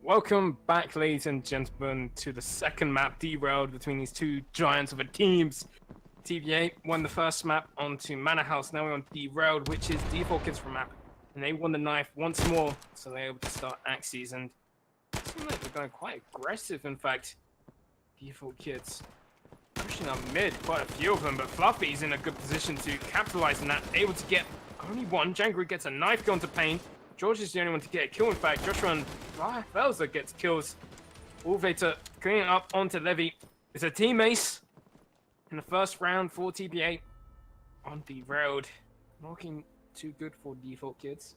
Welcome back, ladies and gentlemen, to the second map, Derailed, between these two giants of a teams. TBA won the first map onto Manor House. Now we're on Derailed, which is Defaultkids from map. And they won the knife once more, so they're able to start Axes. And it seems like they're going quite aggressive, in fact. Defaultkids pushing up mid, quite a few of them, but Fluffy's in a good position to capitalize on that. Able to get only one. Jangru gets a knife going to Pain. George is the only one to get a kill, in fact. Joshua and Velza gets kills. Ulvator going up onto Levy. It's a team ace in the first round for TBA on Derailed. Not looking too good for Defaultkids.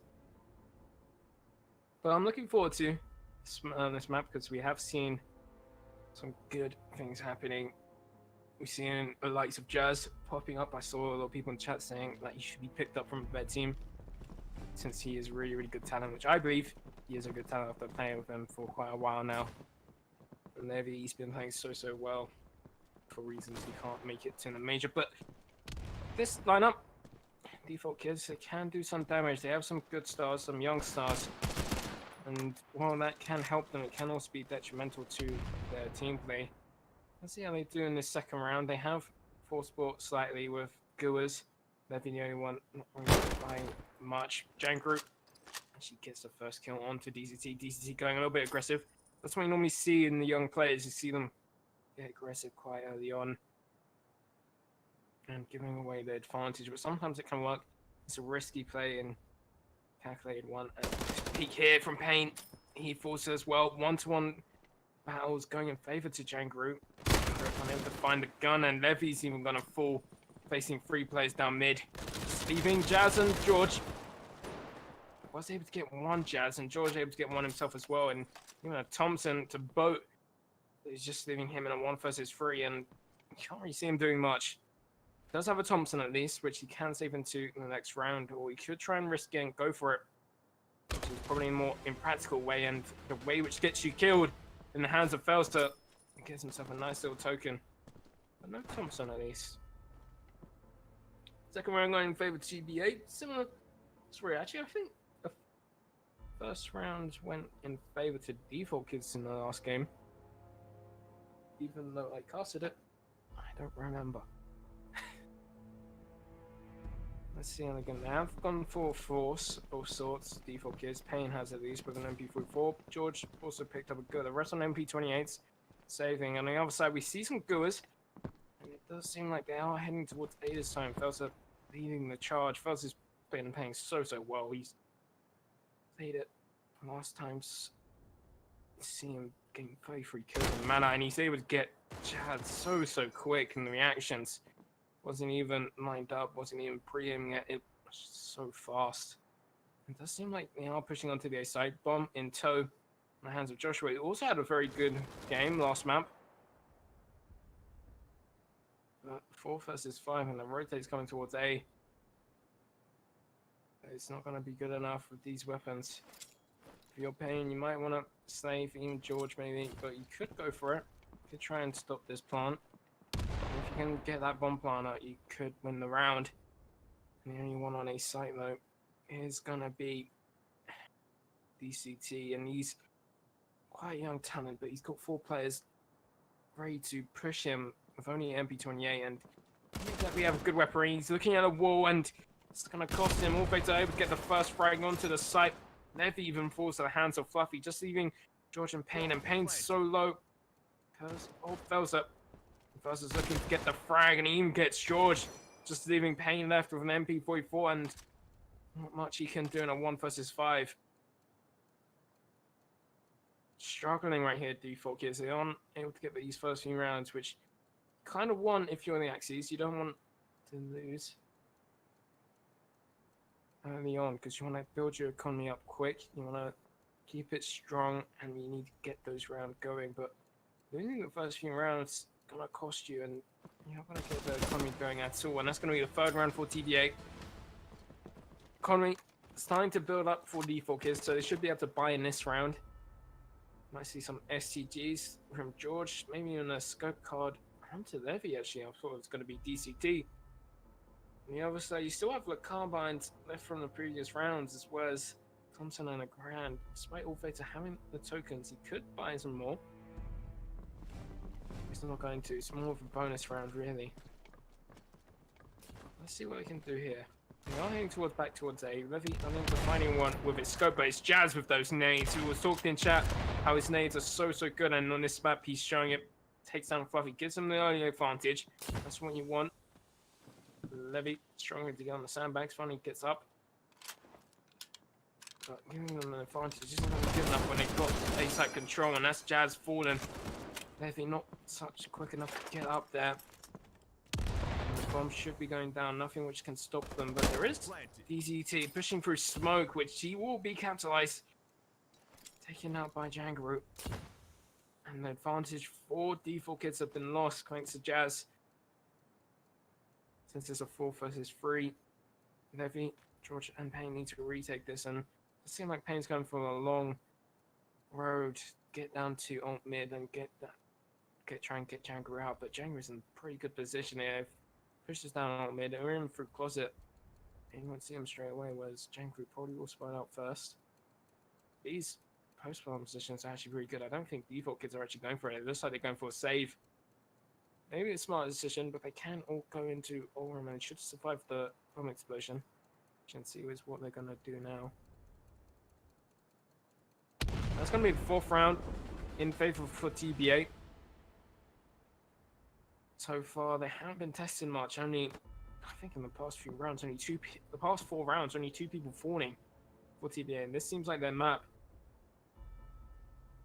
But I'm looking forward to this map because we have seen some good things happening. We've seen the likes of Jazz popping up. I saw a lot of people in chat saying that he should be picked up from a bed team, since he is really, really good talent, which I believe he is a good talent after playing with him for quite a while now. And Levy, he's been playing so well for reasons he can't make it to the major. But this lineup, Defaultkids, they can do some damage. They have some good stars, some young stars. And while that can help them, it can also be detrimental to their team play. Let's see how they do in this second round. They have forced sport slightly with Goers. Levy the only one not really buying much. Jangru, she gets the first kill onto DCT. DCT going a little bit aggressive. That's what you normally see in the young players. You see them get aggressive quite early on and giving away the advantage. But sometimes it can work. It's a risky play and calculated one. And peek here from Pain. He forces as well. One-to-one battles going in favor to Jangru. Unable to find the gun, and Levy's even gonna fall, facing 3 players down mid. Leaving Jazz and George. Was able to get one Jazz, and George able to get one himself as well, and even a Thompson to boat. He's just leaving him in a 1 versus 3, and you can't really see him doing much. Does have a Thompson at least, which he can save into in the next round, or he could try and risk it and go for it, which is probably a more impractical way, and the way which gets you killed in the hands of Felster. Gets himself a nice little token, but no Thompson at least. Second round going in favor of TBA. Similar story, actually. I think the first round went in favor to Defaultkids in the last game, even though I casted it. I don't remember. Let's see how again. They have gone for force of sorts. Defaultkids. Pain has at least with an MP44. George also picked up a good. The rest on MP28s. Saving. On the other side, we see some Goers, and it does seem like they are heading towards A this time. Felser leading the charge. Felser's been playing so well. He's played it last times. See him getting 33 kills in mana, and he's able to get Chad so quick, and the reactions wasn't even lined up, wasn't even pre-aiming it. It was so fast. It does seem like they are pushing onto the A side. Bomb in tow. In the hands of Joshua. He also had a very good game last map. 4 versus 5, and the rotate's coming towards A. It's not going to be good enough with these weapons. For your Pain, you might want to save even George maybe, but you could go for it. You could try and stop this plant. If you can get that bomb plant out, you could win the round. And the only one on A site though is going to be DCT, and he's quite young talent, but he's got 4 players ready to push him with only MP28, and we have a good weaponry. He's looking at a wall, and it's going to cost him. Ulvator able to get the first frag onto the site. Levy even falls to the hands of Fluffy, just leaving George and Pain, and Pain's so low because Felser. Felser's looking to get the frag, and he even gets George, just leaving Pain left with an MP44, and not much he can do in a 1 versus 5. Struggling right here, Defaultkids. They aren't able to get these first few rounds, which kind of want if you're in the Axes. You don't want to lose early on because you want to build your economy up quick. You want to keep it strong, and you need to get those rounds going. But losing the first few rounds is going to cost you, and you're not going to get the economy going at all. And that's going to be the third round for TBA. Economy starting to build up for Defaultkids, so they should be able to buy in this round. Might see some STGs from George, maybe even a scope card onto Levy actually. I thought it was going to be DCT. On the other side, you still have the carbines left from the previous rounds, as well as Thompson and a grand. Despite all Fater having the tokens, he could buy some more. He's not going to. It's more of a bonus round, really. Let's see what we can do here. We are heading back towards A. Levy unable to finding one with his scope, but it's Jazz with those nades. Who was talking in chat how his nades are so good, and on this map he's showing it. Takes down Fluffy, gives him the early advantage. That's what you want. Levy struggling to get on the sandbags, finally gets up. But giving them an advantage isn't going to be good enough when they've got A-side control, and that's Jazz falling. Levy not such quick enough to get up there. The bomb should be going down, nothing which can stop them, but there is DZT pushing through smoke, which he will be capitalized. Taken out by Jangaroo. And the advantage for Defaultkids have been lost thanks to Jazz. Since it's a 4 versus 3, Levy, George, and Payne need to retake this, and it seems like Payne's going for a long road, get down to alt mid and try and get Jangaroo out, but Jangaroo's in pretty good position here. Pushes down alt mid, we're in through closet, and you won't see him straight away, whereas Jangaroo probably will spot out first. These post-bomb positions are actually really good. I don't think Defaultkids are actually going for it. It looks like they're going for a save. Maybe it's a smart decision, but they can all go into all room and should survive the bomb explosion. You can see is what they're going to do now. That's going to be the 4th round in favor for TBA. So far, they haven't been testing much. Only, I think in the past few rounds, the past 4 rounds, only 2 people falling for TBA. And this seems like their map.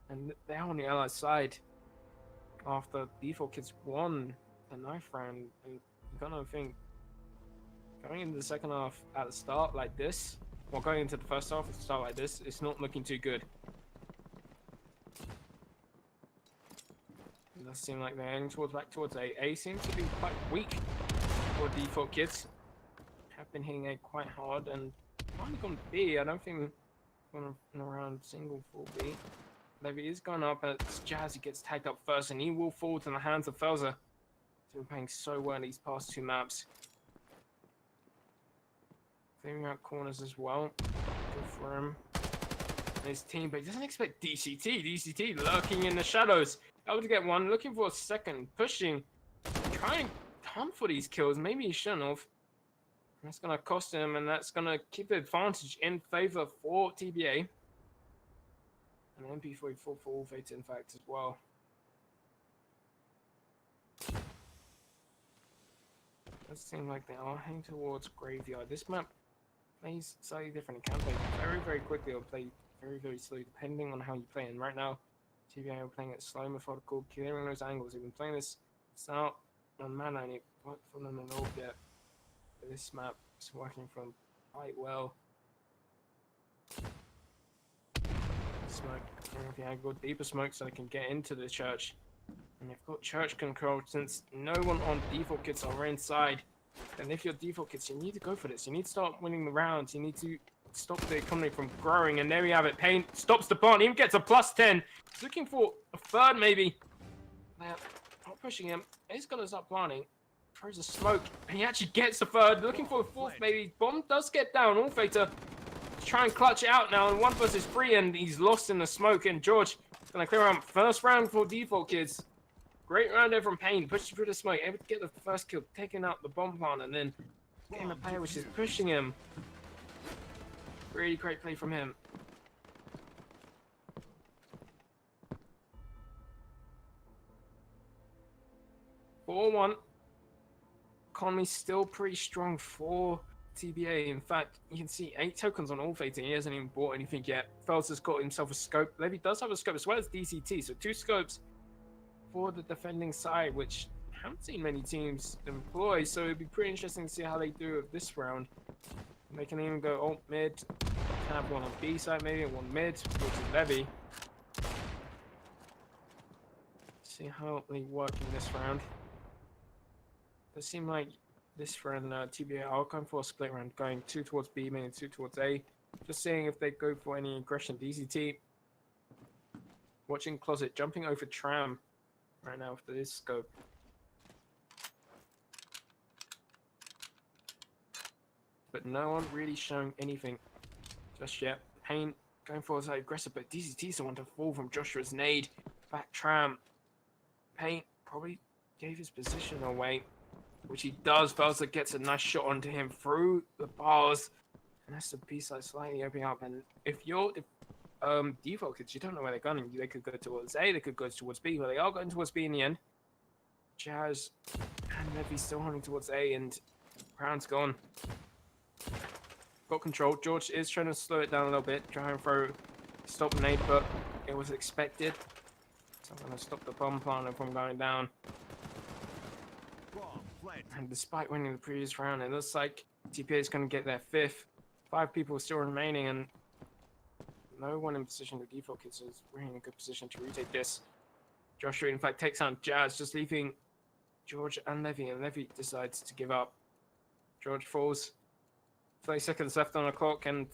And they're on the Allied side after Defaultkids won the 9th round. And you gotta think, going into the second half at the start like this, or going into the first half at the start like this, it's not looking too good. It does seem like they're heading back towards A. A seems to be quite weak for Defaultkids. Have been hitting A quite hard, and finally gone B. I don't think going around single for B. Levy is going up, but it's Jazz who gets tagged up first, and he will fall to the hands of Felzer. He's been playing so well in these past 2 maps. Clearing out corners as well. Good for him. And his team, but he doesn't expect DCT. DCT lurking in the shadows. Able to get one, looking for a second, pushing, trying to hunt for these kills. Maybe he shouldn't have. That's going to cost him, and that's going to keep the advantage in favor for TBA. And MP44 for all Fates, in fact, as well. Does seem like they are heading towards Graveyard. This map plays slightly different. It can play very quickly or play very slowly, depending on how you play. And right now, TBA are playing it slow, methodical, clearing those angles. They've been playing this out on mana, and it worked for them in all yet. But this map is working for them quite well. Smoke. And if you go deeper smoke so they can get into the church. And they've got church control since no one on Defaultkids are inside. And if you're Defaultkids, you need to go for this. You need to start winning the rounds. You need to stop the economy from growing. And there we have it. Payne stops the plant. Even gets a +10. He's looking for a 3rd maybe. They're not pushing him. He's going to start planting. Throws a smoke. And he actually gets a 3rd. Looking for a 4th maybe. Bomb does get down. All Fater try and clutch it out now, and 1 versus 3, and he's lost in the smoke. And George gonna clear out 1st round for Defaultkids. Great round there from Payne, pushing through the smoke, able to get the 1st kill, taking out the bomb plant, and then getting a player which is pushing him. Really great play from him. (4-1). Economy's still pretty strong for TBA. In fact, you can see 8 tokens on all Fates, and he hasn't even bought anything yet. Fels has got himself a scope. Levy does have a scope as well as DCT, so 2 scopes for the defending side, which I haven't seen many teams employ, so it'd be pretty interesting to see how they do with this round. They can even go alt mid, can have one on B side maybe, and one mid, which is Levy. See how they work in this round. It seems like this round, TBA are going for a split round, going 2 towards B, maybe 2 towards A. Just seeing if they go for any aggression. DCT watching closet, jumping over tram right now after this scope. But no one really showing anything just yet. Payne going forward side aggressive, but DCT's the one to fall from Joshua's nade. Back tram. Payne probably gave his position away, which he does. Velza gets a nice shot onto him through the bars. And that's the B-side slightly opening up. And if you're default kids, you don't know where they're going. They could go towards A, they could go towards B, but they are going towards B in the end. Jazz and Levy still hunting towards A, and Brown's gone. Got control. George is trying to slow it down a little bit, try and throw stop nade, but it was expected. So I'm going to stop the bomb planter from going down. And despite winning the previous round, it looks like TBA is going to get their 5th. 5 people still remaining, and no one in position to default kids is really in a good position to retake this. Joshua, in fact, takes on Jazz, just leaving George and Levy, and Levy decides to give up. George falls. 30 seconds left on the clock, and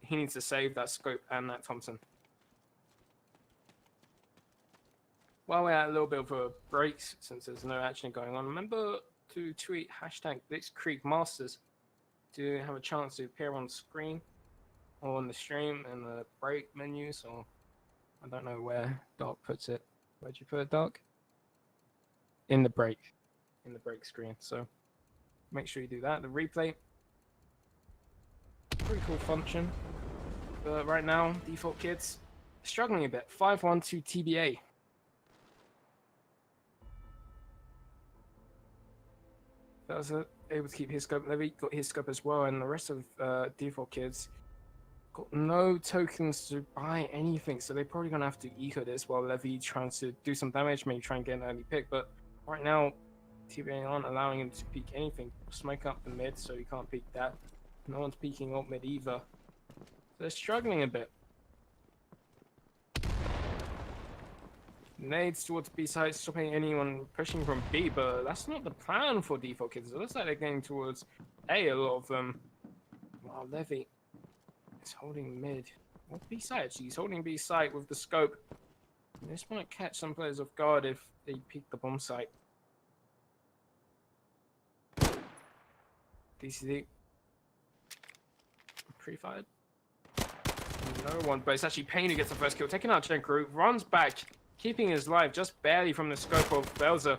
he needs to save that scope and that Thompson. While we're at a little bit of a break, since there's no action going on, remember to tweet hashtag Blitzkrieg Masters to have a chance to appear on screen or on the stream in the break menu. So I don't know where Dark puts it. Where'd you put it, Dark? In the break screen. So make sure you do that. The replay, pretty cool function. But right now, Default Kids struggling a bit. 5-1 to TBA. That was able to keep his scope. Levy got his scope as well, and the rest of Default Kids got no tokens to buy anything, so they're probably gonna have to eco this while Levy tries to do some damage, maybe try and get an early pick. But right now, TBA aren't allowing him to peek anything. Smoke up the mid, so he can't peek that. No one's peeking up mid either. So they're struggling a bit. Nades towards B side, stopping anyone pushing from B, but that's not the plan for Default Kids. It looks like they're going towards A, a lot of them. Wow, Levy is holding mid. Or B side, actually. He's holding B side with the scope. And this might catch some players off guard if they peek the bomb site. DCD. Pre-fired. No one, but it's actually Payne who gets the first kill. Taking out Jenko, runs back, keeping his life just barely from the scope of Belzer.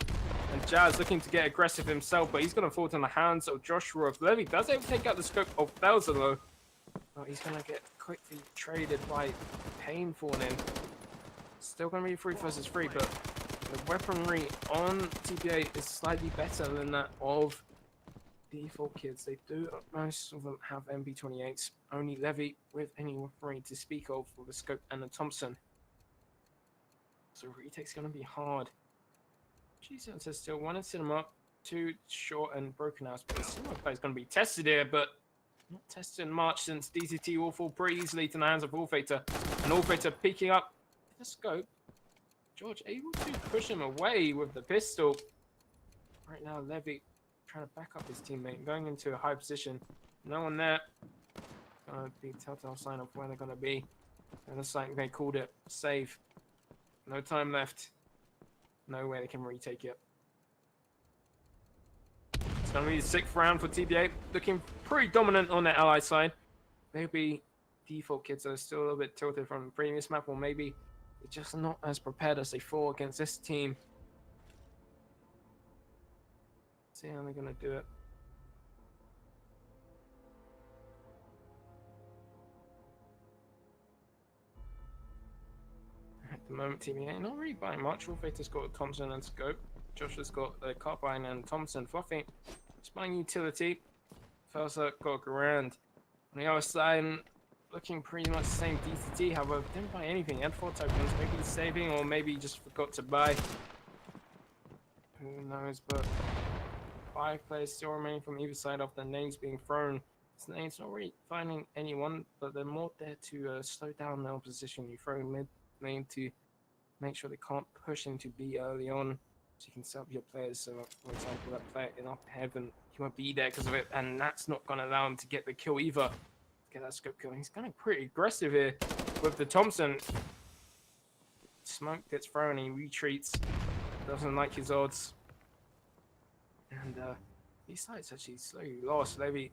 And Jazz looking to get aggressive himself, but he's going to fall to the hands of Joshua. Levy does able to take out the scope of Belzer, though. Oh, he's going to get quickly traded by Payne falling in. Still going to be 3 versus 3, but the weaponry on TBA is slightly better than that of Default Kids. They do, most of them have MP28s. Only Levy with any weaponry to speak of with the scope and the Thompson. So retake's going to be hard. Jesus says still one set him up, 2 short and broken out. But the play is going to be tested here, but not tested in March since DCT will fall pretty easily to the hands of Allfater. And Allfater peeking up the scope. George able to push him away with the pistol. Right now, Levy trying to back up his teammate, going into a high position. No one there. Gonna be a telltale sign of where they're gonna be. And looks like they called it save. No time left. No way they can retake it. It's gonna be the 6th round for TBA. Looking pretty dominant on their ally side. Maybe Default Kids are still a little bit tilted from the previous map, or maybe they're just not as prepared as they thought against this team. See how they're gonna do it. At the moment, TBA not really buying much. Wolfater's got Thompson and scope. Joshua's got the carbine and Thompson. Fluffy just buying utility. Felsa got Grand. On the other side, looking pretty much the same. DCT, however, didn't buy anything. He had 4 tokens. Maybe he's saving, or maybe he just forgot to buy. Who knows, but 5 players still remaining from either side of the names being thrown. This name's not really finding anyone, but they're more there to slow down the opposition. You throw mid lane to make sure they can't push into B early on, so you can set up your players. So, for example, that player in up heaven, he won't be there because of it, and that's not going to allow him to get the kill either. Get that scope kill. He's going pretty aggressive here with the Thompson. Smoke gets thrown, he retreats. Doesn't like his odds. And these sides actually slowly lost. Levy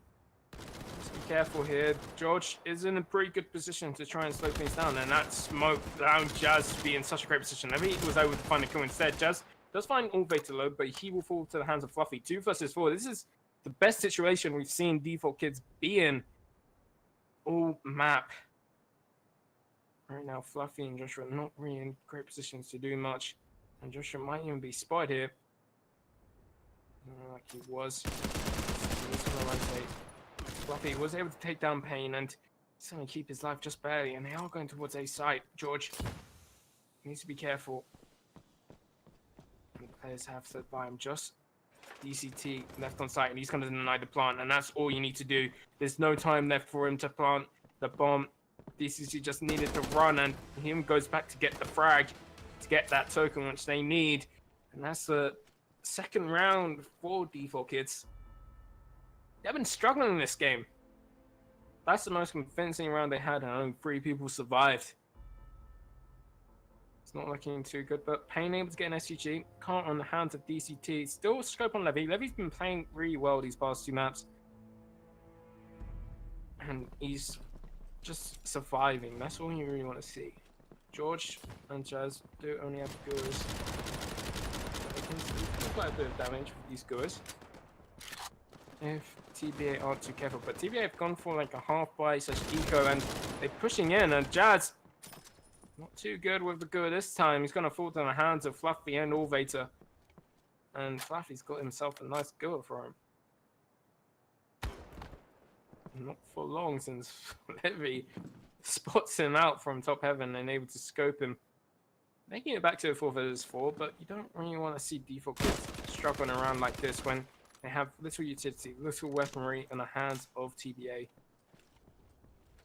careful here. George is in a pretty good position to try and slow things down, and that smoke allowing Jazz to be in such a great position. Maybe he was able to find a kill instead. Jazz does find all Vader low, but he will fall to the hands of Fluffy. 2 versus 4. This is the best situation we've seen Default Kids be in all map. Right now, Fluffy and Joshua are not really in great positions to do much. And Joshua might even be spotted here. Like he was. Fluffy was able to take down Pain and he's going to keep his life just barely. And they are going towards A site. George needs to be careful. And the players have said by him just DCT left on site. And he's going to deny the plant. And that's all you need to do. There's no time left for him to plant the bomb. DCT just needed to run, and him goes back to get the frag, to get that token which they need. And that's the second round for Default Kids. They've been struggling in this game. That's the most convincing round they had, and only 3 people survived. It's not looking too good, but Pain able to get an SUG. Can't on the hands of DCT. Still scope on Levy. Levy's been playing really well these past 2 maps. And he's just surviving. That's all you really want to see. George and Jazz do only have Gurus. They can do quite a bit of damage with these Gurus if TBA aren't too careful. But TBA have gone for like a half buy such eco, and they're pushing in. And Jazz not too good with the Guru this time. He's gonna fall to the hands of Fluffy and Allvator. And Fluffy's got himself a nice Guru for him. Not for long since Levy spots him out from top heaven and able to scope him, making it back to the 4 versus 4. But you don't really want to see Default Kids struggling around like this when they have little utility, little weaponry in the hands of TBA.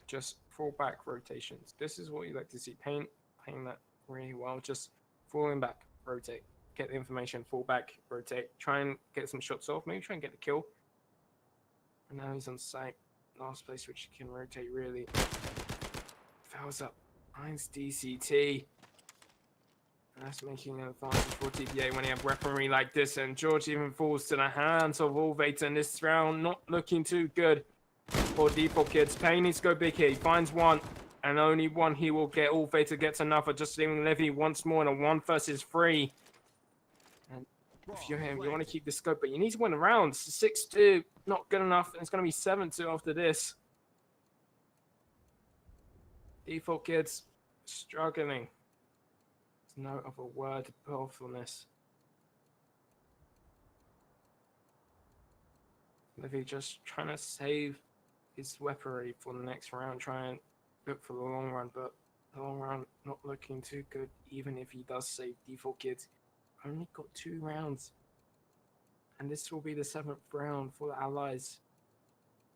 Just fall back rotations. This is what you like to see. Pain playing that really well. Just falling back, rotate, get the information, fall back, rotate, try and get some shots off, maybe try and get the kill. And now he's on site. Last place which can rotate really. Fouls up. Finds DCT. And that's making an advantage for TBA when you have weaponry like this. And George even falls to the hands of Allvator in this round. Not looking too good for Default Kids. Pain needs to go big here. He finds one. And only one he will get. Allvator gets another. Just leaving Levy once more in a 1 versus 3. And if you're him, you want to keep the scope, but you need to win the rounds. 6-2, not good enough. It's going to be 7-2 after this. Default Kids struggling. There's no other word to put off on this. Levy just trying to save his weaponry for the next round, try and look for the long run, but the long run not looking too good, even if he does save Default Kids. Only got 2 rounds. And this will be the 7th round for the Allies.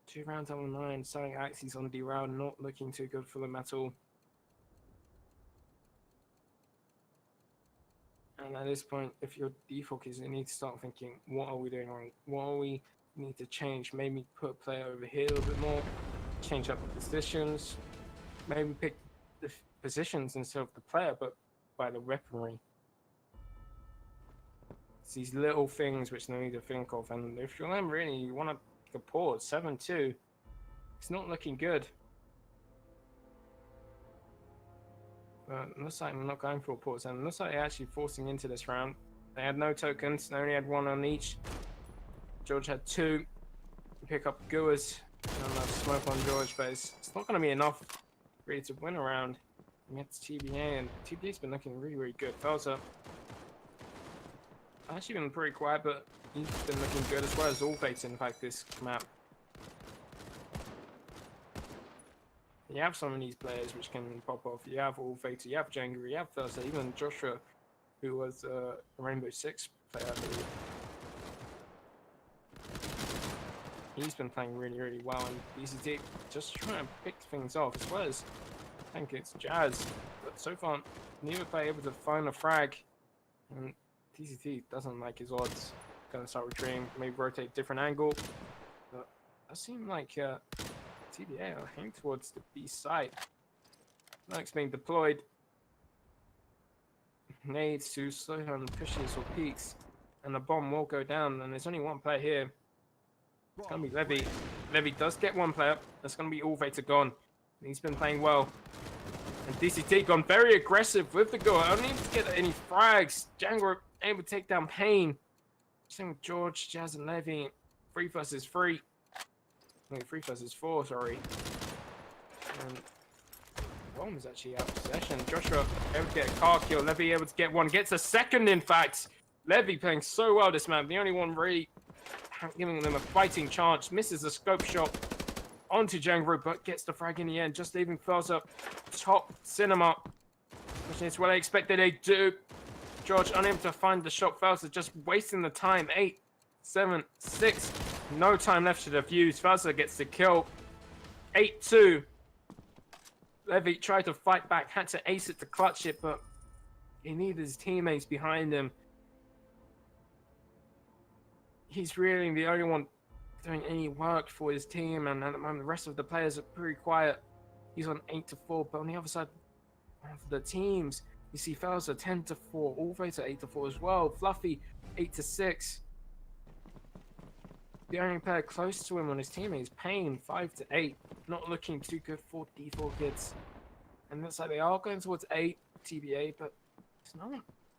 2 rounds out of 9. Starting Axes on Derailed, not looking too good for them at all. And at this point, if you're Default Kids, you need to start thinking, what are we doing wrong? What are we need to change? Maybe put a player over here a little bit more. Change up the positions. Maybe pick the positions instead of the player, but by the weaponry. It's these little things which they need to think of, and if you're them really, you want to take a pause. 7-2. It's not looking good. But it looks like I'm not going for a pause, and it looks like they're actually forcing into this round. They had no tokens, they only had 1 on each. George had 2. Pick up Guas, and smoke on George, but it's not going to be enough really to win a round. And it's TBA, and TBA's been looking really, really good. Fouls up. Actually been pretty quiet, but he's been looking good as well as Allvator, in fact, this map. You have some of these players which can pop off. You have Allvator, you have Django, you have Thursday, even Joshua, who was a Rainbow Six player, I believe. He's been playing really, really well, and DCT just trying to pick things off, as well as I think it's Jazz. But so far, neither player able to find a frag. And TCT doesn't like his odds. Gonna start retreating, maybe rotate different angle. But that seemed like TBA are heading towards the B site. Next being deployed. Nades to slow down pushes or peaks. And the bomb will go down, and there's only 1 player here. It's gonna be Levy. Levy does get one player. That's going to be Allvator gone. He's been playing well. And DCT gone very aggressive with the goal. I don't need to get any frags. Django able to take down Payne. Same with George, Jazz, and Levy. 3 versus 3. I mean, 3 versus 4, sorry. And Rome is actually out of possession. Joshua able to get a car kill. Levy able to get one. Gets a second, in fact. Levy playing so well this map. The only one really giving them a fighting chance. Misses the scope shot onto Django, but gets the frag in the end. Just leaving Fells up top cinema. Which is what I expected they do. George unable to find the shot. Fells is just wasting the time. 8, 7, 6. No time left to defuse. Fells gets the kill. 8-2. Levy tried to fight back. Had to ace it to clutch it, but he needed his teammates behind him. He's really the only one doing any work for his team, and at the moment the rest of the players are pretty quiet. He's on 8-4, but on the other side of the teams, you see Fells are 10-4, Allvator 8-4 as well, Fluffy 8-6. The only player close to him on his team is Payne 5-8. Not looking too good for Defaultkids. And looks like they are going towards 8 TBA, but it's not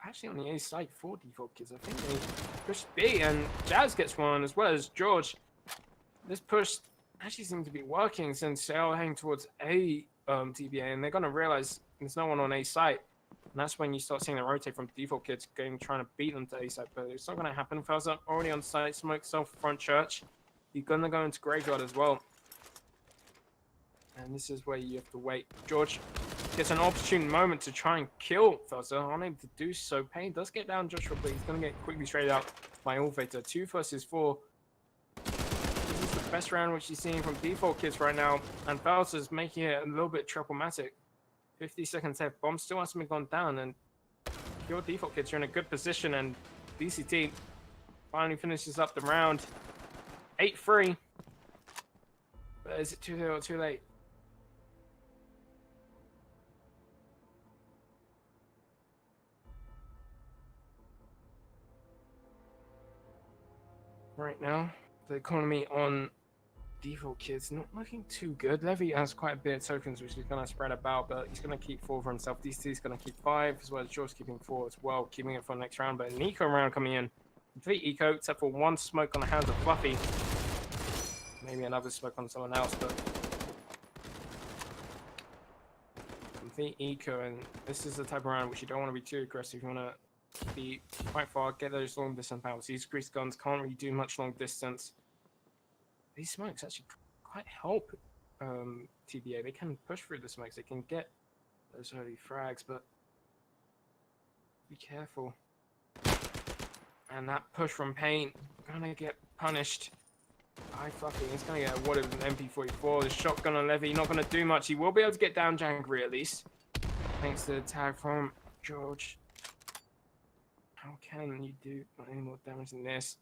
actually on the A side for Defaultkids. I think they push B, and Jazz gets one as well as George. This push actually seems to be working since they are heading towards A TBA, and they're going to realize there's no one on A site. And that's when you start seeing the rotate from Defaultkids trying to beat them to A site, but it's not going to happen. Fells up already on site, smoke self front church. You're going to go into graveyard as well. And this is where you have to wait. George gets an opportune moment to try and kill Felser. Unable to do so. Payne does get down Joshua, but he's going to get quickly traded out by Allvator. 2 versus 4. This is the best round which you're seeing from Defaultkids right now. And Felser's making it a little bit problematic. 50 seconds left. Bomb still hasn't been gone down. And your Defaultkids are in a good position. And DCT finally finishes up the round. 8-3. But is it too late or too late? Right now, the economy on Defaultkids not looking too good. Levy has quite a bit of tokens which he's going to spread about, but he's going to keep 4 for himself. DC is going to keep 5, as well as George keeping 4 as well, keeping it for the next round. But an eco round coming in. Complete eco, except for 1 smoke on the hands of Fluffy. Maybe another smoke on someone else, but complete eco, and this is the type of round which you don't want to be too aggressive. You want to be quite far, get those long distance powers. These grease guns can't really do much long distance. These smokes actually quite help TBA. They can push through the smokes, they can get those early frags, but be careful. And that push from Payne gonna get punished by Fluffy. He's gonna get awarded with an MP44. The shotgun on Levy not gonna do much. He will be able to get down Jangri at least, thanks to the tag from George. How can you do any more damage than this?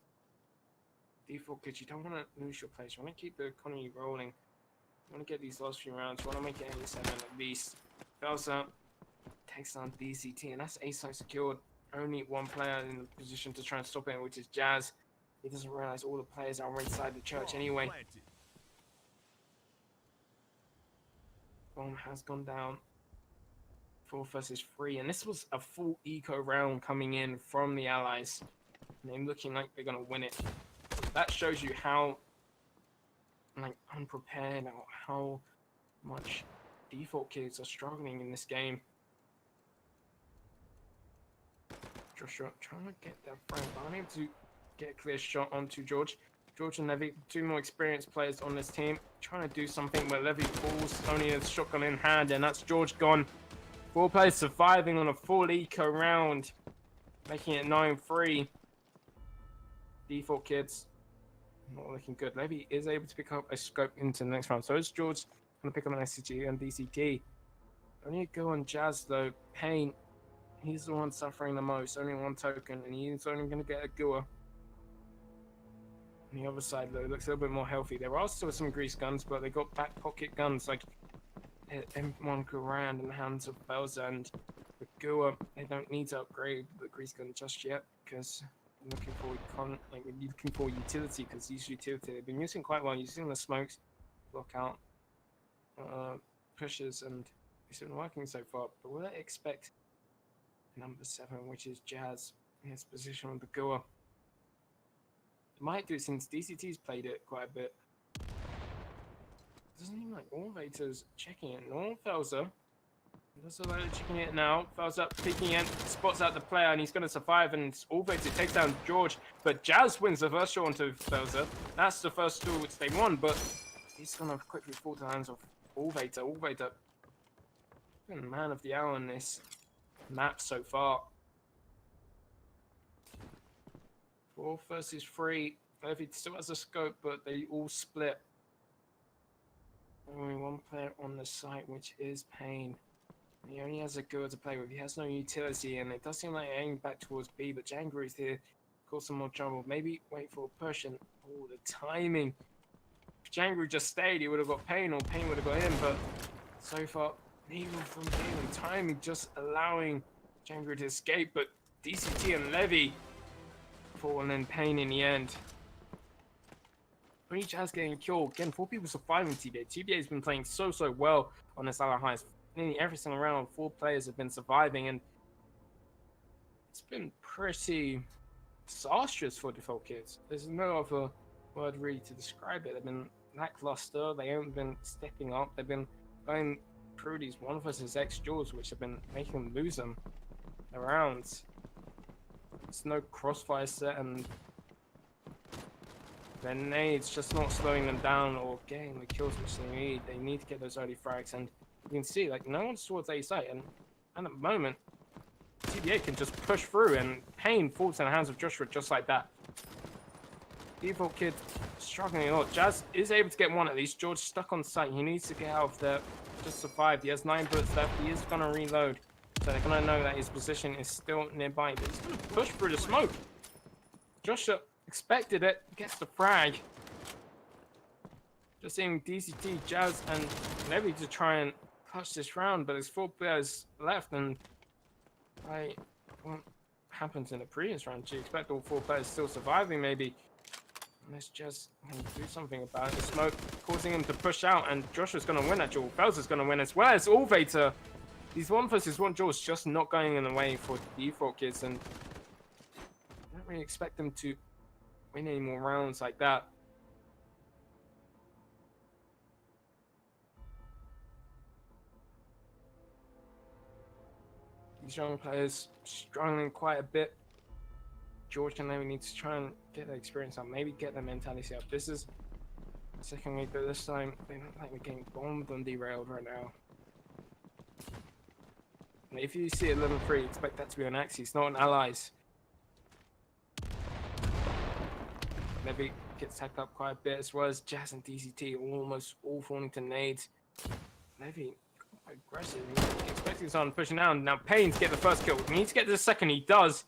Defaultkids, you don't want to lose your place. You want to keep the economy rolling. You want to get these last few rounds. You want to make it 87 at least. Fells up, takes on DCT, and that's A-side secured. Only one player in the position to try and stop it, which is Jazz. He doesn't realize all the players are inside the church anyway. Bomb has gone down. 4 versus 3, and this was a full eco round coming in from the allies, and they're looking like they're gonna win it. That shows you how unprepared or how much Defaultkids are struggling in this game. Joshua trying to get that frame, but unable to get a clear shot onto George. George and Levy, 2 more experienced players on this team, trying to do something where Levy falls, only a shotgun in hand, and that's George gone. 4 players surviving on a full eco round, making it 9-3. Defaultkids not looking good. Levy is able to pick up a scope into the next round. So is George going to pick up an SCG and DCT. Only a go on Jazz though. Payne, he's the one suffering the most. Only 1 token, and he's only going to get a Gua. On the other side though, it looks a little bit more healthy. There are still some grease guns, but they got back pocket guns like M1 Garand in the hands of Bells, and the Gua, they don't need to upgrade the grease gun just yet because looking for utility, because these utility they've been using quite well, using the smokes, block out pushes, and it's been working so far. But will I expect number 7, which is Jazz, in his position on the goer? Might do, since DCT's played it quite a bit. Doesn't even like Allvator's checking it. No, Felser. Doesn't like checking it now. Felser peeking in, spots out the player, and he's going to survive. And Allvator takes down George. But Jazz wins the first shot onto Felser. That's the first duel which they won, but he's going to quickly fall to the hands of Allvator. Allvator, been man of the hour on this map so far. 4 versus 3. Levy still has a scope, but they all split. Only one player on the site, which is Payne. He only has a girl to play with. He has no utility, and it does seem like aiming back towards B, but Jangru is here. Cause some more trouble. Maybe wait for a push, and oh, the timing. If Jangru just stayed, he would have got Payne, or Payne would have got him, but so far, neither from him. And timing just allowing Jangru to escape, but DCT and Levy falling in Payne in the end. Only Jazz getting killed. Again, 4 people surviving TBA. TBA has been playing so well on this Alliance. Nearly every single round, 4 players have been surviving, and it's been pretty disastrous for Defaultkids. There's no other word really to describe it. They've been lackluster. They haven't been stepping up. They've been going through these 1 versus X duels, which have been making them lose them the rounds. There's no crossfire set, and their nades just not slowing them down or getting the kills which they need. They need to get those early frags, and you can see like no one's towards A site, and at the moment TBA can just push through, and Payne falls in the hands of Joshua just like that. Defaultkids struggling a lot. Jazz is able to get one at least. George stuck on site. He needs to get out of there. Just survived. He has 9 bullets left. He is gonna reload, so they're gonna know that his position is still nearby. But he's gonna push through the smoke. Joshua expected it, gets the frag. Just seeing DCT, Jazz, and Levy to try and clutch this round, but there's 4 players left, and what happens in the previous round? Do you expect all 4 players still surviving, maybe? Unless Jazz can do something about it. The smoke causing him to push out, and Joshua's going to win that duel. Felser's going to win as well as Allvator. These 1 versus 1 duels just not going in the way for Defaultkids, and I don't really expect them to win any more rounds like that. These young players struggling quite a bit. George and Levy need to try and get their experience up, maybe get their mentality up. This is the second week, but this time they look like we're getting bombed on Derailed right now. And if you see a level 3, expect that to be on Axis, not on Allies. Levy gets tacked up quite a bit, as well as Jazz and DCT almost all falling to nades. Levy quite aggressive. He's expecting someone pushing down. Now Payne to get the first kill. He needs to get to the second. He does.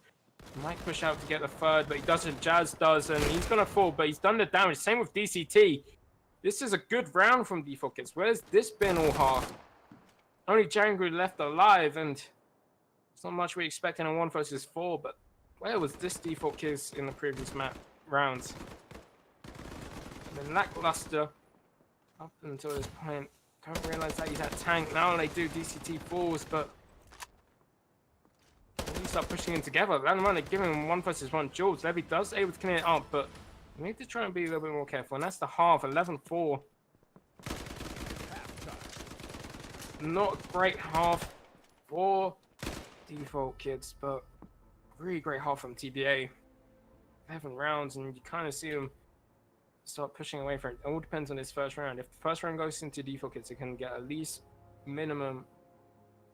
He might push out to get the third, but he doesn't. Jazz does, and he's gonna fall. But he's done the damage. Same with DCT. This is a good round from Defaultkids. Where's this been all half? Only Jangru left alive, and it's not much we expect in a 1 versus 4. But where was this Defaultkids in the previous rounds? Been lackluster up until this point. Can't realize that he's at tank. Now they do. DCT falls, but they start pushing in together. At the moment, they're giving him 1 versus 1 duels. Levy does able to clean it up, but we need to try and be a little bit more careful. And that's the half. 11-4. Not a great half for Defaultkids, but really great half from TBA. 11 rounds, and you kind of see them start pushing away from it. It all depends on this first round. If the first round goes into Defaultkids, it can get at least minimum,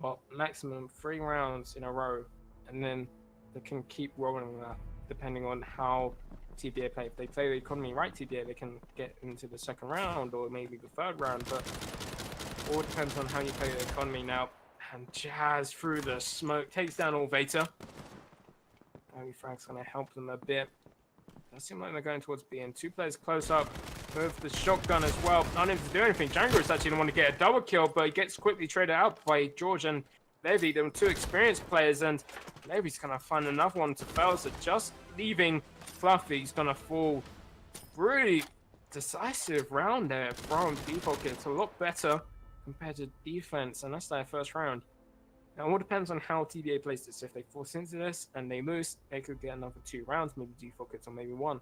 well, maximum 3 rounds in a row, and then they can keep rolling that depending on how TBA play. If they play the economy right TBA, they can get into the second round or maybe the 3rd round, but all depends on how you play the economy now. And Jazz through the smoke takes down Allvator. Only Frank's gonna help them a bit. Does seem like they're going towards B, and 2 players close up with the shotgun as well. Not able to do anything. Django is actually the one to get a double kill, but he gets quickly traded out by George and Levy. They're 2 experienced players, and Levy's gonna find another one to fail. So just leaving Fluffy. He's gonna fall. Really decisive round there from Defaultkids. A lot better compared to defense, and that's their first round. Now, it all depends on how TBA plays this. If they force into this and they lose, they could get another 2 rounds, maybe Defaultkids, or maybe 1.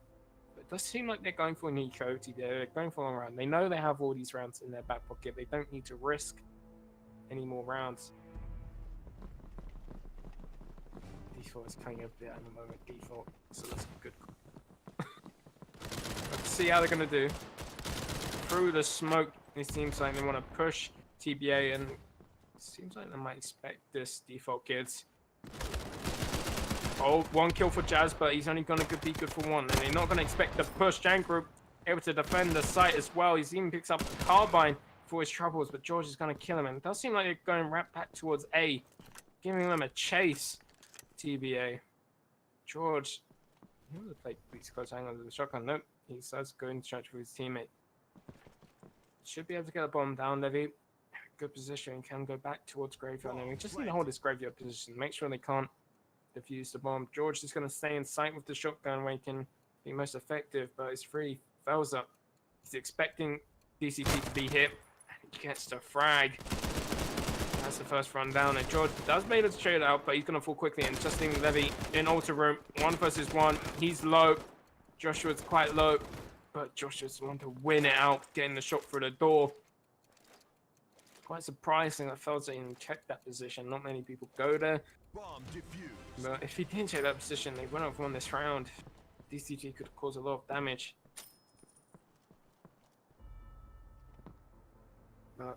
But it does seem like they're going for an eco TBA. They're going for a long round. They know they have all these rounds in their back pocket. They don't need to risk any more rounds. Default is coming a bit at the moment. Default, so that's a good call. Let's see how they're gonna do. Through the smoke, it seems like they want to push TBA, and it seems like they might expect this Defaultkids. Oh, 1 kill for Jazz, but he's only gonna be good for 1, and they're not gonna expect the push. Jan Group able to defend the site as well. He even picks up the carbine for his troubles, but George is gonna kill him, and it does seem like they're going right back towards A, giving them a chase. TBA. George, he would have played these close angles with the shotgun. Nope, he decides to go into stretch with his teammate. Should be able to get a bomb down, Levy. Good position, can go back towards graveyard. And we just need to hold this graveyard position. Make sure they can't defuse the bomb. George is going to stay in sight with the shotgun where he can be most effective, but it's free. Fails up. He's expecting DCT to be hit. And he gets the frag. That's the first run down, and George does make it straight out, but he's going to fall quickly. And Justin Levy in altar room, 1 versus 1. He's low. Joshua's quite low, but Joshua's the one to win it out, getting the shot through the door. Quite surprising that Felser even checked that position. Not many people go there. But if he didn't check that position, they wouldn't have won this round. DCG could cause a lot of damage. But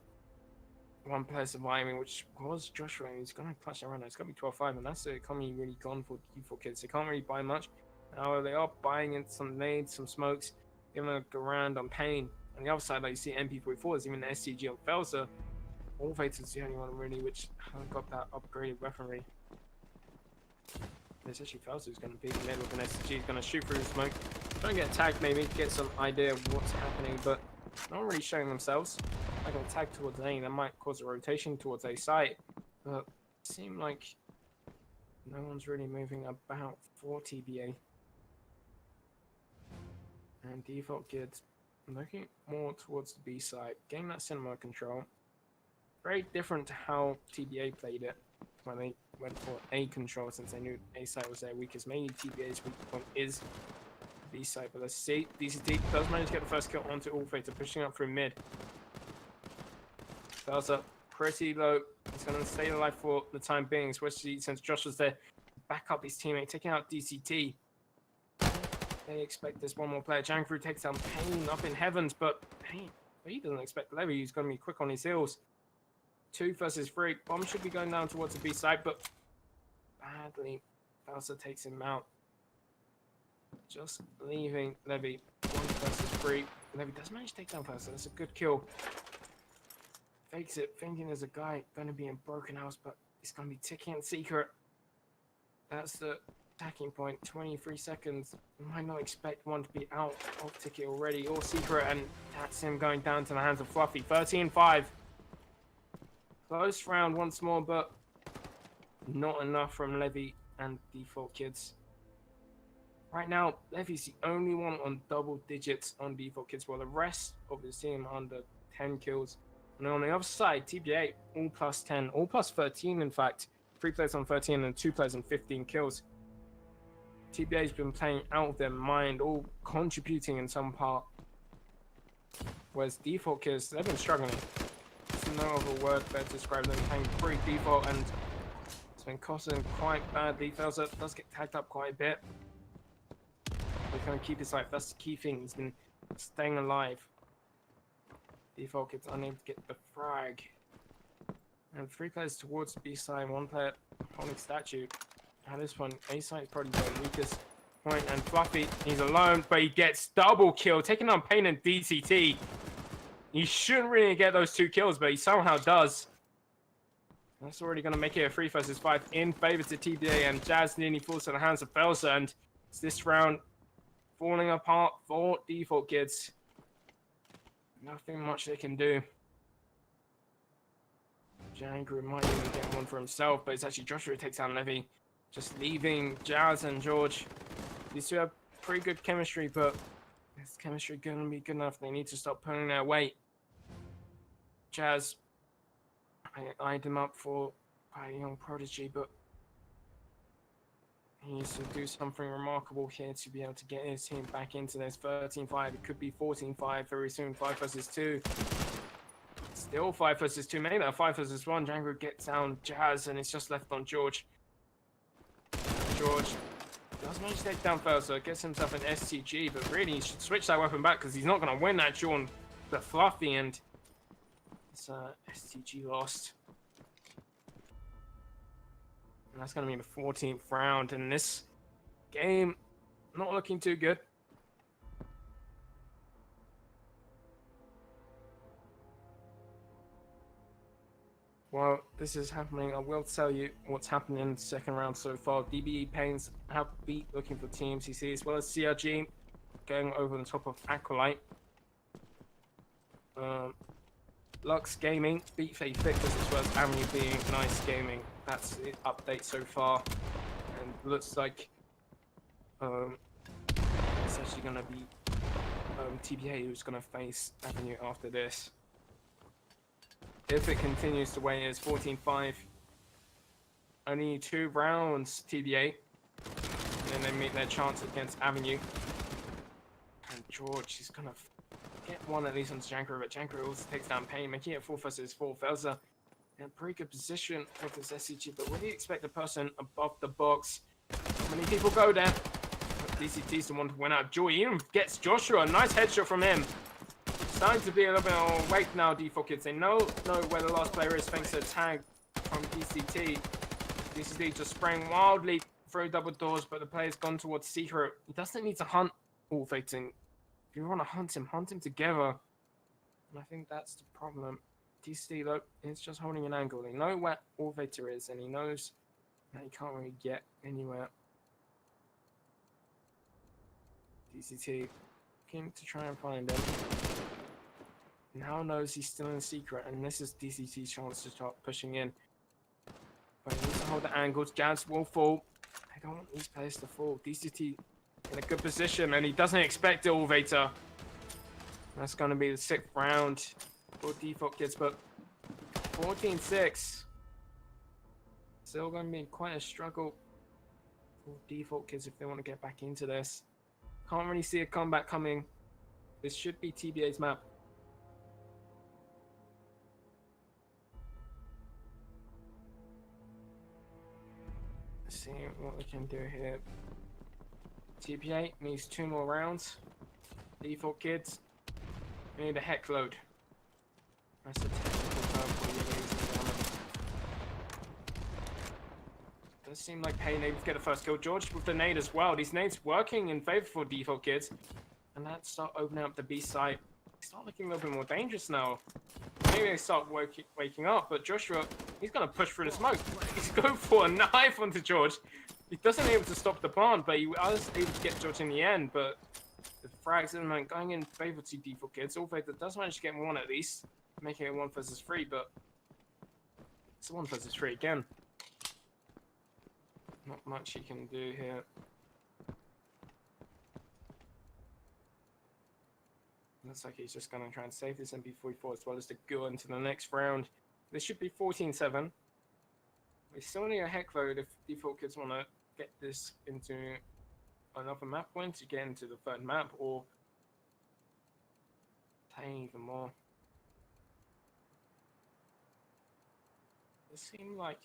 1 player surviving, which was Joshua. He's going to clutch that round. It's going to be 12-5, and that's the economy really gone for Defaultkids. They can't really buy much. Now they are buying in some nades, some smokes, giving a grand on Pain. On the other side, like you see MP44, there's even the SCG on Felser. All Fates is the only one really which haven't got that upgraded weaponry. There's actually Felser who's going to be in the middle with an SCG. He's going to shoot through the smoke. Trying to get tagged maybe, get some idea of what's happening, but not really showing themselves. Like a tag towards A, that might cause a rotation towards A site, but it seems like no one's really moving about for TBA. And Defaultkids looking more towards the B side, getting that cinema control. Very different to how TBA played it when they went for A control, since they knew A side was their weakest. Mainly TBA's weak point is B side, but let's see. DCT does manage to get the first kill onto All Fates, pushing up through mid. Fails up pretty low. He's going to stay alive for the time being, especially since Josh was there. Back up his teammate, taking out DCT. They expect this 1 more player. Jankru takes down Pain up in heavens, but Pain, he doesn't expect Levy. He's going to be quick on his heels. 2 versus 3. Bomb should be going down towards the B side, but badly. Bowser takes him out. Just leaving Levy 1 versus 3. Levy does manage to take down Bowser. That's a good kill. Fakes it, thinking there's a guy going to be in Broken House, but it's going to be ticking in secret. That's the attacking point. 23 seconds. You might not expect one to be out of ticket already or secret, and that's him going down to the hands of Fluffy. 13-5. Close round once more, but not enough from Levy and Defaultkids. Right now, Levy's the only one on double digits on Defaultkids, while the rest of his team are under 10 kills. And on the other side, TBA, all plus 10, all plus 13, in fact. 3 players on 13 and 2 players on 15 kills. TBA's been playing out of their mind, all contributing in some part. Whereas Defaultkids, they've been struggling. There's no other word better to describe them, playing pretty default, and it's been costing them quite badly. Felser does get tagged up quite a bit. They're going to keep his life. That's the key thing. He's been staying alive. Defaultkids unable to get the frag. And 3 players towards the B side, 1 player holding statue. At this point, A side is probably the weakest point. And Fluffy, he's alone, but he gets double kill, taking on Pain and DCT. He shouldn't really get those 2 kills, but he somehow does. That's already going to make it a 3 versus 5 in favor to TBA, and Jazz nearly falls to the hands of Felser, and it's this round falling apart for Defaultkids. Nothing much they can do. Jangru might even get one for himself, but it's actually Joshua who takes down Levy. Just leaving Jazz and George These two have pretty good chemistry, but is chemistry gonna be good enough? They need to stop pulling their weight. Jazz, I eyed him up for a young prodigy, but he needs to do something remarkable here to be able to get his team back into this 13-5. It could be 14-5 very soon. 5 versus 2. Still 5 versus 2. Maybe that 5 versus 1. Django gets down Jazz, and it's just left on George. George does manage to take down Felser, gets himself an STG, but really he should switch that weapon back because he's not going to win that duel on the Fluffy, and it's STG lost. And that's going to be the 14th round, and this game not looking too good. While this is happening, I will tell you what's happening in the second round so far. DBE Pains have beat looking for Team CC, as well as CRG going over the top of Acolyte. Lux Gaming beat Faye Fictus, as well as Avenue being Nice Gaming. That's the update so far. And looks like it's actually going to be TBA who's going to face Avenue after this. If it continues the way it is, 14-5, only 2 rounds TBA, and then they meet their chance against Avenue. And George is gonna get one at least on Jankro, but Jankro also takes down Pain, making it 4 versus 4. Felser in a pretty good position with this SCG, but what do you expect the person above the box? How many people go there? DCT's the one to win out. Joey even gets Joshua, a nice headshot from him. Starting to be a little bit awake now, Defaultkids. They know where the last player is thanks to a tag from DCT. DCT just spraying wildly through double doors, but the player's gone towards Secret. He doesn't need to hunt all facing. If you want to hunt him together. And I think that's the problem. DCT, though, is just holding an angle. They know where all Vator is, and he knows that he can't really get anywhere. DCT looking to try and find him. Now knows he's still in secret, and this is DCT's chance to start pushing in. But he needs to hold the angles. Jazz will fall. I don't want these players to fall. DCT in a good position, and he doesn't expect it, Vator. That's going to be the 6th round for Defaultkids, but 14-6. Still going to be quite a struggle for Defaultkids if they want to get back into this. Can't really see a comeback coming. This should be TBA's map. See what we can do here. TBA needs 2 more rounds. Defaultkids need a heck load. That's a technical term for you, ladies and gentlemen. Does seem like Pain able to get the first kill. George with the nade as well. These nades working in favor for Defaultkids, and that start opening up the B site. They start looking a little bit more dangerous now. Maybe they start waking up, but Joshua, he's going to push through the smoke. He's going for a knife onto George. He doesn't able to stop the plant, but he was able to get George in the end. But the frags element going in favor to Defaultkids. Vator does manage to get 1 at least, making it 1 versus 3, but it's 1 versus 3 again. Not much he can do here. Looks like he's just going to try and save this MP44 as well as to go into the next round. This should be 14-7. We still need a heck load if Defaultkids want to get this into another map win to get into the 3rd map, or play even more. It seems like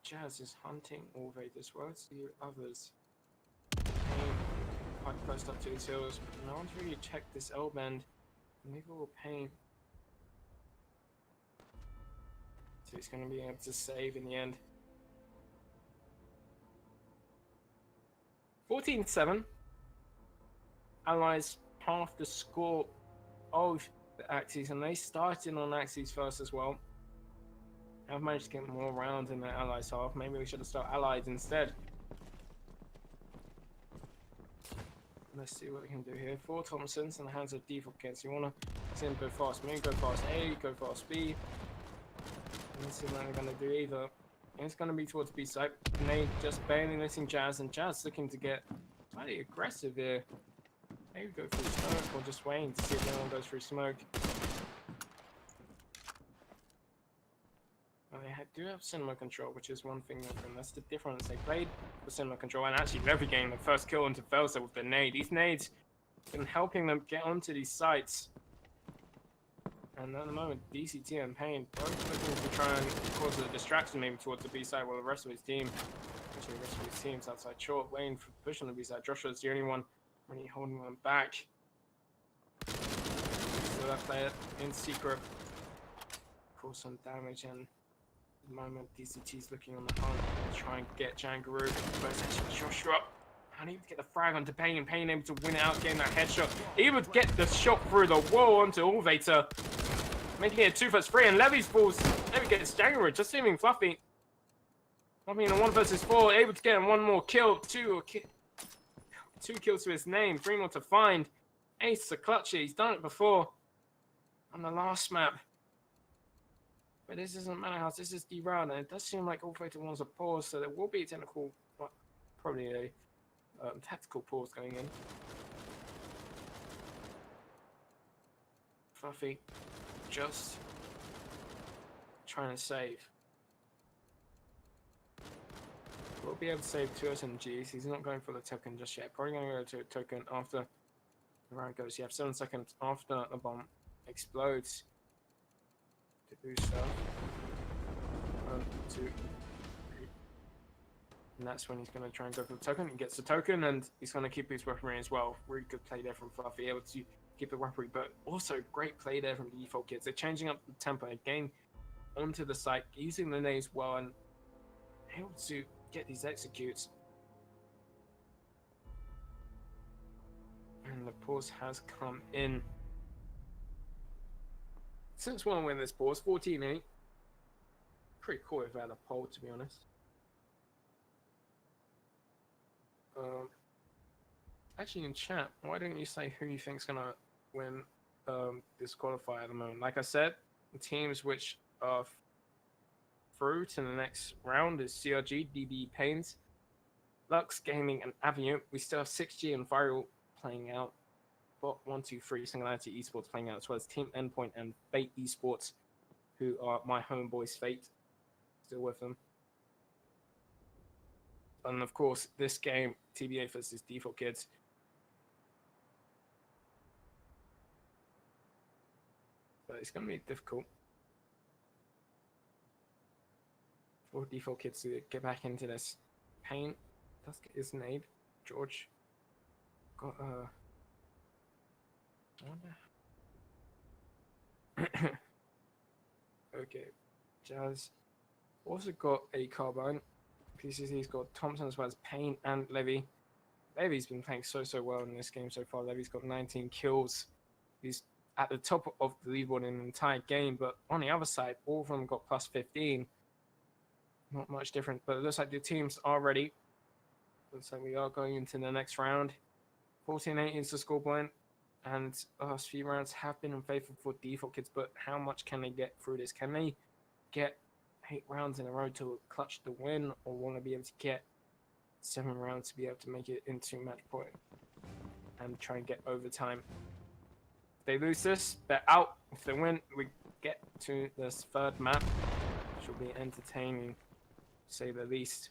Jazz is hunting Vator as well as the others. Quite close up to his hills, but no one's really checked this L bend. Maybe we'll Pain. So he's going to be able to save in the end. 14-7. Allies half the score of the Axis, and they started on Axis first as well. I've managed to get more rounds in the Allies half. Maybe we should have started Allied instead. Let's see what we can do here. 4 Thompsons in the hands of Defaultkids. You want to see him go fast. Maybe go fast A, go fast B. Let's see what they're going to do either. And it's going to be towards B side. And they just barely missing Jazz, and Jazz looking to get Slightly aggressive here. Maybe go through smoke or just waiting to see if anyone goes through smoke. Well, they do have cinema control, which is one thing that's the difference. They played with cinema control, and actually every game, the first kill into Felser with the nade. These nades been helping them get onto these sites. And at the moment, DCT and Pain both looking to try and cause a distraction maybe towards the B side, while the rest of his team, actually the rest of his team's outside short, waiting for push on the B side. Joshua's the only one really holding them back. So that player in secret cause some damage, and at the moment DCT's looking on the hunt to try and get Jangaroo. But it's actually Joshua. I need to get the frag onto Pain. Pain able to win it out, getting that headshot. He would get the shot through the wall onto Ulvator, making it 2 vs 3, and Levy's falls. Levy gets Jangaroo, just leaving Fluffy. Fluffy in a 1 vs 4, able to get him one more kill. Two kills to his name, 3 more to find. Ace to clutch it. He's done it before on the last map. But this isn't Manor House, this is Derailed, and it does seem like Ulvator wants a pause, so there will be a technical, well, probably a tactical pause going in. Fluffy just trying to save. We'll be able to save 2 SMGs. He's not going for the token just yet. Probably going to go to a token after the round goes. You have 7 seconds after the bomb explodes to do so. 1, 2, 3. And that's when he's going to try and go for the token. He gets the token, and he's going to keep his weaponry as well. Really good play there from Fluffy, able to keep the weaponry, but also great play there from the Defaultkids. They're changing up the tempo again onto the site, using the nades well, and able to get these executes. And the pause has come in. Since we want to win this pause, 14-8. Pretty cool if I had a poll, to be honest. Actually, in chat, why don't you say who you think's gonna win this qualifier at the moment? Like I said, the teams which are through to the next round is CRG, DB Pains, Lux Gaming, and Avenue. We still have 6G and Viral playing out. Bot 123 Singularity Esports playing out, as well as Team Endpoint and Fate Esports, who are my homeboys Fate, still with them. And of course, this game, TBA versus Defaultkids. But it's going to be difficult for Defaultkids to get back into this. Pain does get his nade. George got I wonder. Okay, Jazz also got a carbine. PCC's got Thompson as well as Pain and Levy. Levy's been playing so well in this game so far. Levy's got 19 kills. He's at the top of the leaderboard in the entire game, but on the other side, all of them got plus 15. Not much different, but it looks like the teams are ready. Looks like we are going into the next round. 14-8 is the scoreboard, and the last few rounds have been unfaithful for Defaultkids, but how much can they get through this? Can they get 8 rounds in a row to clutch the win, or want to be able to get 7 rounds to be able to make it into match point and try and get overtime? If they lose this, they're out. If they win, we get to this 3rd map, which will be entertaining, to say the least.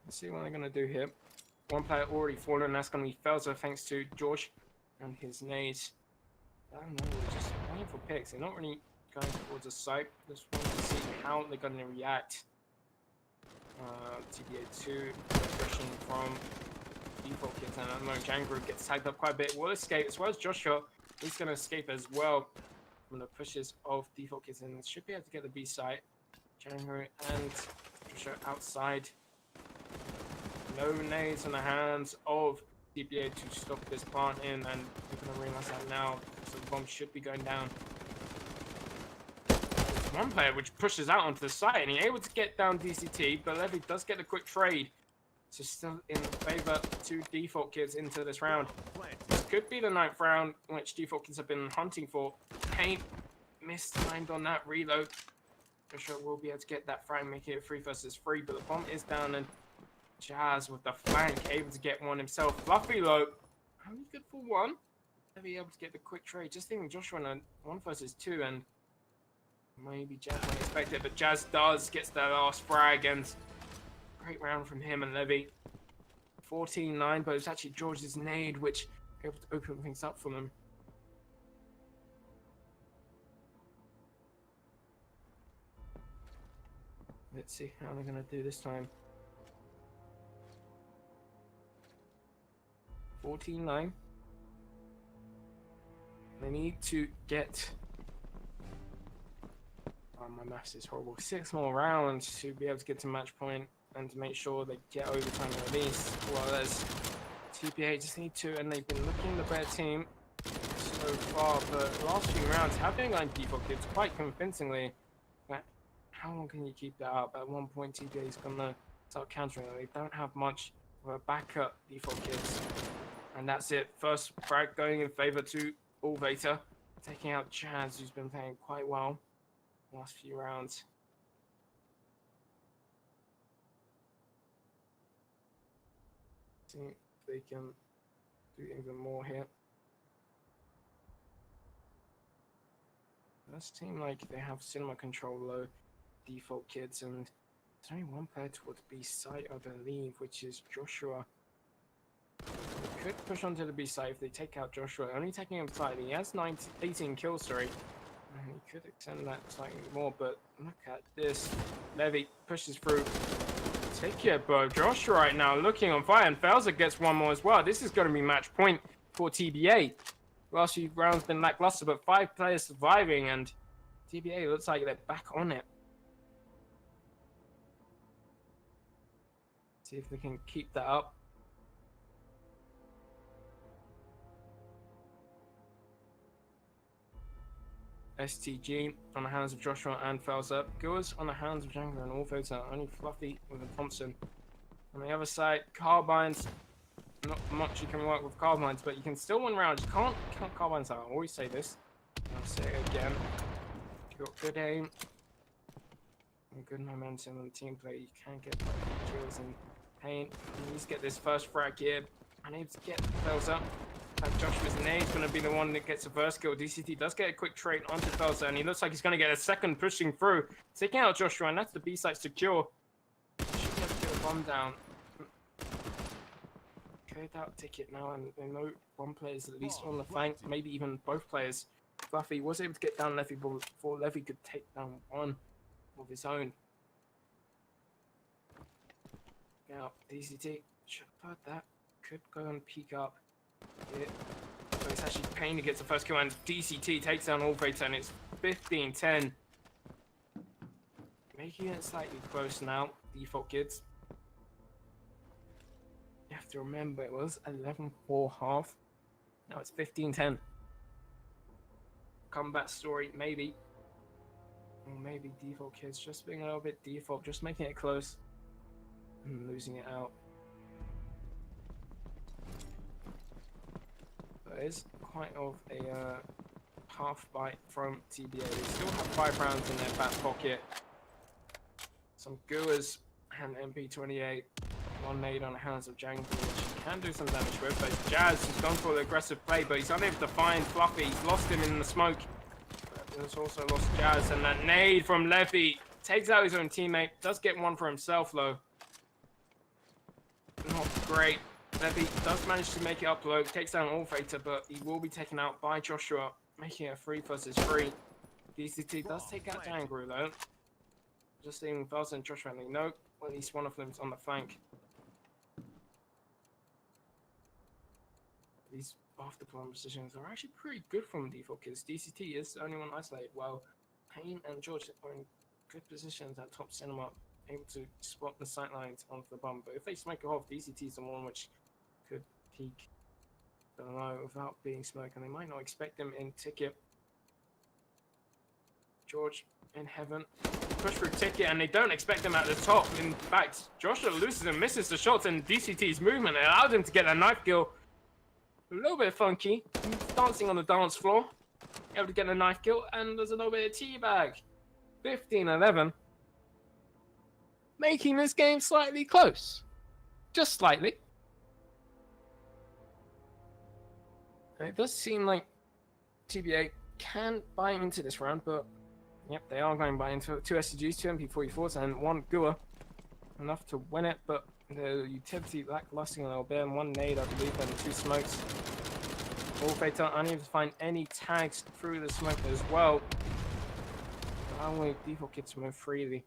Let's see what they're going to do here. One player already fallen, and that's going to be Felser, thanks to George and his nades. I don't know, they're just waiting for picks. They're not really going towards the site. Just wanting to see how they're going to react. TBA 2, aggression from Defaultkids, and at the moment, Jangaroo gets tagged up quite a bit. Will escape, as well as Joshua. He's going to escape as well from the pushes of Defaultkids, and should be able to get the B site. Jangaroo and Joshua outside. No nades in the hands of TBA to stop this plant in, and we're going to realize that now, so the bomb should be going down. There's one player which pushes out onto the site, and he's able to get down DCT, but Levy does get a quick trade. So still in favor to Defaultkids into this round. This could be the 9th round, which Defaultkids have been hunting for. Pain mistimed on that reload. Joshua will be able to get that frag, making it 3 versus 3, but the bomb is down, and Jazz with the flank, able to get one himself. Fluffy though, only good for 1. Be able to get the quick trade. Just thinking Joshua on a 1 versus 2, and maybe Jazz might expect it, but Jazz does, gets that last frag, and great round from him and Levy. 14-9, but it's actually George's nade which able to open things up for them. Let's see how they're gonna do this time. 14-9. They need to get... Oh, my maths is horrible. 6 more rounds to be able to get to match point and to make sure they get overtime at least. Well, as TBA just need to, and they've been looking the better team so far. But the last few rounds have been going Defaultkids quite convincingly. But how long can you keep that up? At one point, TBA is gonna start countering. They don't have much of a backup Defaultkids, and that's it. First frag going in favor to Ulvator, taking out Jazz, who's been playing quite well the last few rounds. See if they can do even more here. It does seem like they have cinema control low, Defaultkids, and there's only one player towards B site, I believe, which is Joshua. They could push onto the B side if they take out Joshua, only taking him slightly. He has 18 kills, sorry. And he could extend that slightly more, but look at this. Levy pushes through. Take it, bro. Joshua right now looking on fire, and Felser gets one more as well. This is going to be match point for TBA. Last few rounds been lackluster, but 5 players surviving, and TBA looks like they're back on it. See if they can keep that up. STG on the hands of Joshua and Felser. Goes on the hands of Django and Ulvator. Only Fluffy with a Thompson. On the other side, Carbines. Not much you can work with Carbines, but you can still win rounds. You can't count Carbines out. I always say this. I'll say it again. If you've got good aim and good momentum on the team play, you can get kills and pain. You need to get this first frag here. Unable to get Felser. Joshua's nade's going to be the one that gets the first kill. DCT does get a quick trade onto Felser, and he looks like he's going to get a second pushing through. Taking out Joshua, and that's the B site secure. Should be able to get a bomb down. Cleared out ticket now, and they know one player is at least on the flank, maybe even both players. Fluffy was able to get down Levy before Levy could take down one of his own. Now, DCT should have heard that. Could go and peek up. So it's actually Payne who gets the first kill, and DCT takes down Ulvator, and it's 15-10. Making it slightly close now, Defaultkids. You have to remember it was 11-4 half. Now it's 15-10. Comeback story, maybe. Or maybe Defaultkids just being a little bit default, just making it close and losing it out. Is quite of a half bite from TBA. They still have 5 rounds in their back pocket. Some Guas and MP28. One nade on the hands of Django, which can do some damage with. But Jazz has gone for the aggressive play, but he's unable to find Fluffy. He's lost him in the smoke. But he's also lost Jazz, and that nade from Levy takes out his own teammate. Does get one for himself though. Not great. Levy does manage to make it up low, takes down Ulvator, but he will be taken out by Joshua, making it a 3 versus 3. DCT does take out Django though. Just seeing Felser and Joshua, and they know at least one of them's on the flank. These after-plan positions are actually pretty good from Defaultkids. DCT is the only one isolated, while Payne and George are in good positions at top cinema, able to spot the sightlines onto the bomb. But if they smoke it off, DCT is the one which could peek below without being smoked, and they might not expect them in ticket. George in heaven, push through ticket, and they don't expect them at the top. In fact, Joshua loses and misses the shots, and DCT's movement allowed him to get a knife kill. A little bit funky. He's dancing on the dance floor. able to get a knife kill, and there's a little bit of teabag. 15-11. Making this game slightly close. Just slightly. It does seem like TBA can buy into this round, but yep, they are going to buy into it. 2 SCGs, 2 MP44s, and 1 Gua. Enough to win it, but the utility lackluster a little bit, and 1 nade, I believe, and 2 smokes. All fatal, unable to find any tags through the smoke as well. Only Defaultkids move freely.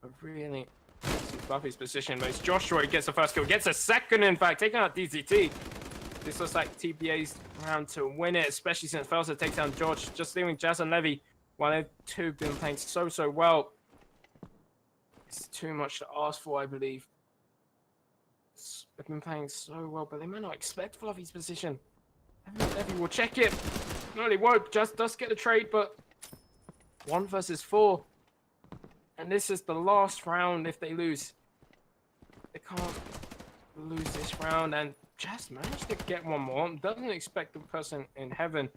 But really, Buffy's position, but it's Joshua who gets the first kill, gets a second, in fact, taking out DZT. This looks like TBA's round to win it, especially since Felser takes down George, just leaving Jazz and Levy, while they've two been playing so well. It's too much to ask for, I believe. They've been playing so well, but they might not expect Fluffy's position. Levy will check it. No, they won't. Just does get a trade, but 1 versus 4. And this is the last round if they lose. They can't lose this round, and just managed to get 1 more. Doesn't expect the person in heaven.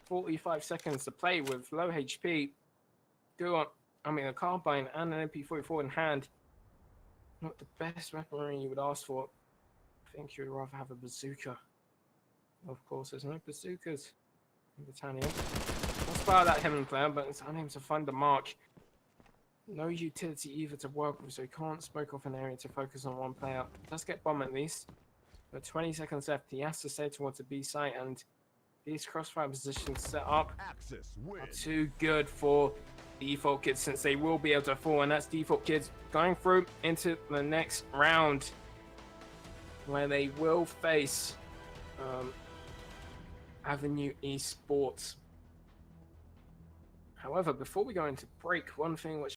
45 seconds to play with low HP. A carbine and an MP44 in hand. Not the best weaponry you would ask for. I think you would rather have a bazooka. Of course, there's no bazookas in Battalion. I'll spy that heaven player, but it's unable to find the mark. No utility either to work with, so he can't smoke off an area to focus on 1 player. Does get bomb at least. But 20 seconds left. He has to stay towards the B site, and these crossfire positions set up are too good for Defaultkids, since they will be able to fall, and that's Defaultkids going through into the next round, where they will face Avenue Esports. However, before we go into break, one thing which